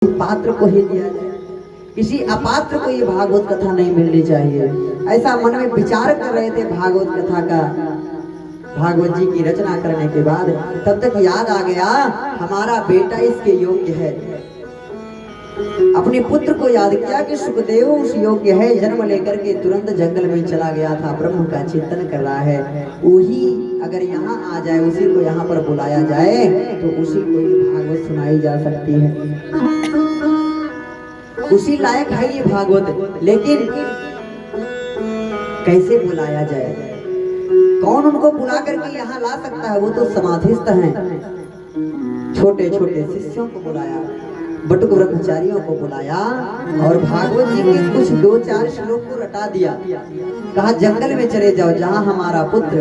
पात्र को ही दिया जाए, किसी अपात्र को ये भागवत कथा नहीं मिलनी चाहिए। ऐसा मन में विचार कर रहे थे भागवत कथा का। भागवत जी की रचना करने के बाद तब तक याद आ गया हमारा बेटा इसके योग्य है। अपने पुत्र को याद किया कि सुखदेव उस योग्य है। जन्म लेकर के तुरंत जंगल में चला गया था, ब्रह्म का चिंतन कर रहा है। वही अगर यहाँ आ जाए, उसी को यहाँ पर बुलाया जाए तो उसी को ये भागवत सुनाई जा सकती है। उसी लायक है ये भागवत, लेकिन कैसे बुलाया जाए, कौन उनको बुला करके यहाँ ला सकता है? वो तो समाधिस्थ हैं। छोटे छोटे शिष्यों को बुलाया, बटुक ब्रह्मचारियों को बुलाया और भागवत जी के कुछ 2-4 श्लोक को रटा दिया। कहा जंगल में चले जाओ, जहाँ हमारा पुत्र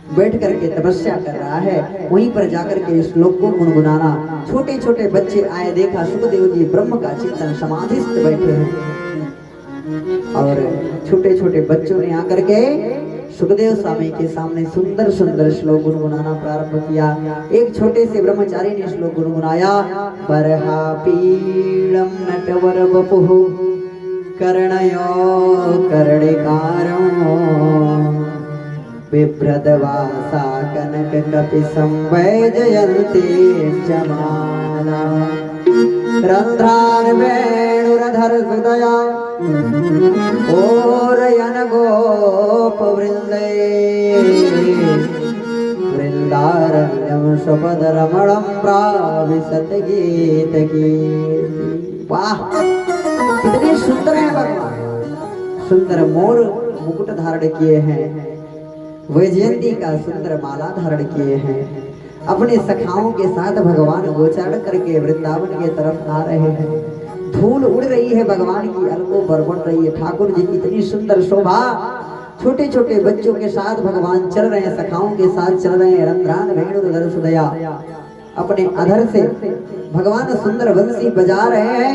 बैठ करके तपस्या कर रहा है वहीं पर जाकर के श्लोक को गुनगुनाना। छोटे छोटे बच्चे आए, देखा सुखदेव जी ब्रह्म का चिंतन समाधिस्थ बैठे हैं और छोटे छोटे बच्चों ने आकर के सुखदेव स्वामी के सामने सुंदर सुंदर श्लोक गुनगुनाना प्रारंभ किया। एक छोटे से ब्रह्मचारी ने श्लोक गुनगुनाया, बरहा पीड़म नटवर वपुः कर्णयो कर्णिकारो बिभ्रदवासा कनक कपि संवैजयन्ति जमाला रंध्रान वेणुरधर हृदया ओरयन गोप वृंदे वृंदारण्यम स्वपद रमणम प्राविशत गीत कीर्ति। वाह, कितने सुंदर है भगवान। सुंदर मोर मुकुट धारण किए हैं, वैजयंती का सुंदर माला धारण किए हैं। अपने सखाओं के साथ भगवान गोचारण करके वृंदावन के तरफ आ रहे हैं। धूल उड़ रही है, भगवान की अलगो बरबड़ रही है। ठाकुर जी की इतनी सुंदर शोभा। छोटे छोटे बच्चों के साथ भगवान चल रहे हैं, सखाओं के साथ चल रहे हैं। रंध्रान वेणुरधर सुदया, अपने अधर से भगवान सुंदर बंसी बजा रहे हैं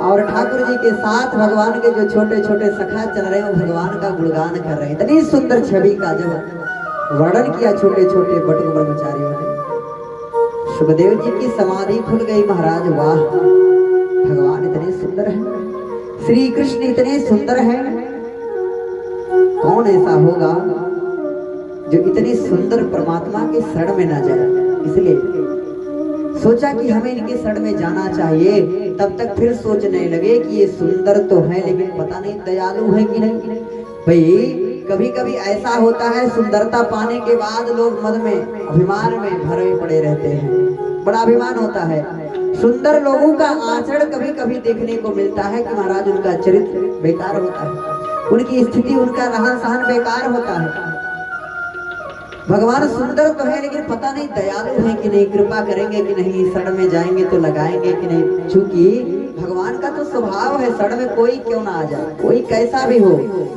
और ठाकुर जी के साथ भगवान के जो छोटे छोटे सखा चल रहे हैं वो भगवान का गुणगान कर रहे हैं। इतनी सुंदर छवि का जब वर्णन किया छोटे छोटे बटुक ब्रह्मचारियों ने। सुखदेव जी की समाधि खुल गई। महाराज वाह, भगवान इतने सुंदर हैं, श्री कृष्ण इतने सुंदर हैं। कौन ऐसा होगा जो इतनी सुंदर परमात्मा के शरण में ना जाए? इसलिए सोचा कि हमें इनके शरण में जाना चाहिए। तब तक फिर सोचने लगे कि ये सुंदर तो है लेकिन पता नहीं दयालु है कि नहीं। भाई कभी कभी ऐसा होता है, सुंदरता पाने के बाद लोग मद में अभिमान में भरे पड़े रहते हैं, बड़ा अभिमान होता है। सुंदर लोगों का आचरण कभी कभी देखने को मिलता है कि महाराज उनका चरित्र बेकार होता है, उनकी स्थिति, उनका रहन सहन बेकार होता है। भगवान सुंदर तो है लेकिन पता नहीं दयालु है कि नहीं, कृपा करेंगे कि नहीं, शरण में जाएंगे तो लगाएंगे कि नहीं। चूंकि भगवान का तो स्वभाव है, शरण में कोई क्यों ना आ जाए, कोई कैसा भी हो,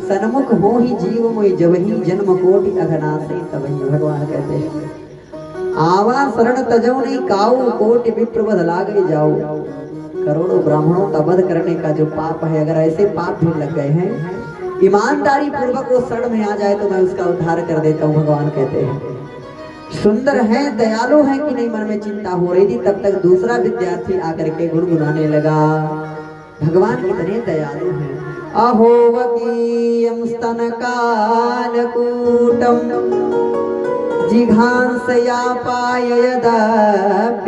सन्मुख हो ही जीव मोहि जबहि जन्म कोटि अघनासी तबहि। भगवान कहते हैं आवा शरण तजो नहीं काऊ कोटि विप्रवध लागे जाओ। करोड़ों ब्राह्मणों का वध करने का जो पाप है, अगर ऐसे पाप भी लग गए हैं, ईमानदारी पूर्वक वो शरण में आ जाए तो मैं उसका उद्धार कर देता हूँ। भगवान कहते हैं सुंदर है, दयालु है कि नहीं, मन में चिंता हो रही थी। तब तक दूसरा विद्यार्थी आकर के गुनगुनाने लगा, भगवान कितने दयालु हैं। अहोवकीयं स्तनकालकूटं जिघांसयापाय यदाप्यसाध्वी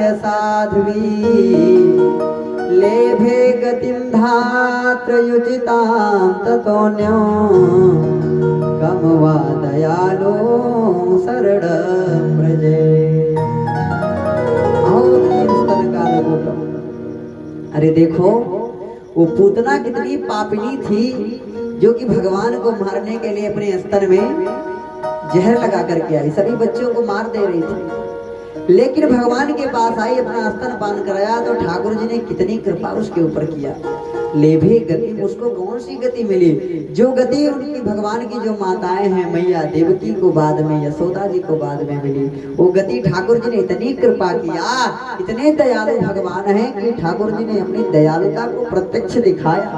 लेभे गतिं धात्रयुचितां ततोऽन्यो कम वा दयालो शरण प्रजे। अरे देखो वो पूतना कितनी पापिनी थी जो कि भगवान को मारने के लिए अपने स्तन में जहर लगा करके आई, सभी बच्चों को मार दे रही थी। लेकिन भगवान के पास आई, अपना स्तन पान कराया तो ठाकुर जी ने कितनी कृपा उसके ऊपर किया। लेभे गति, उसको कौन सी गति मिली? जो गति उनकी भगवान की जो माताएं हैं, मैया देवकी को बाद में, यशोदा जी को बाद में मिली, वो गति ठाकुर जी ने इतनी कृपा किया। इतने दयालु भगवान हैं कि ठाकुर जी ने अपनी दयालुता को प्रत्यक्ष दिखाया।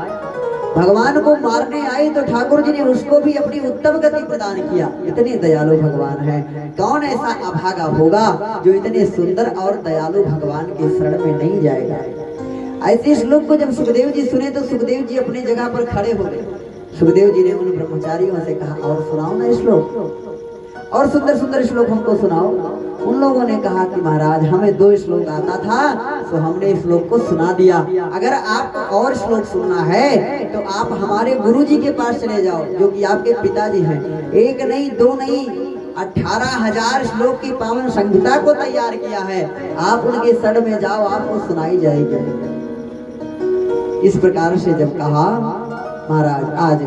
भगवान को मारने आई तो ठाकुर जी ने उसको भी अपनी उत्तम गति प्रदान किया। इतने दयालु भगवान है। कौन ऐसा अभागा होगा जो इतने सुंदर और दयालु भगवान के शरण में नहीं जाएगा। ऐसे श्लोक को जब सुखदेव जी सुने तो सुखदेव जी अपनी जगह पर खड़े हो गए। सुखदेव जी ने उन ब्रह्मचारियों से कहा, और सुनाओ ना श्लोक, और सुंदर सुंदर श्लोक हमको सुनाओ। उन लोगों ने कहा कि महाराज हमें 2 श्लोक आता था तो हमने श्लोक को सुना दिया। अगर आपको और श्लोक सुनना है तो आप हमारे गुरु जी के पास चले जाओ जो कि आपके पिताजी हैं। 1 नहीं 2 नहीं 18,000 श्लोक की पावन संहिता को तैयार किया है। आप उनके शरण में जाओ, आपको सुनाई जाएगी। इस प्रकार से जब कहा महाराज आज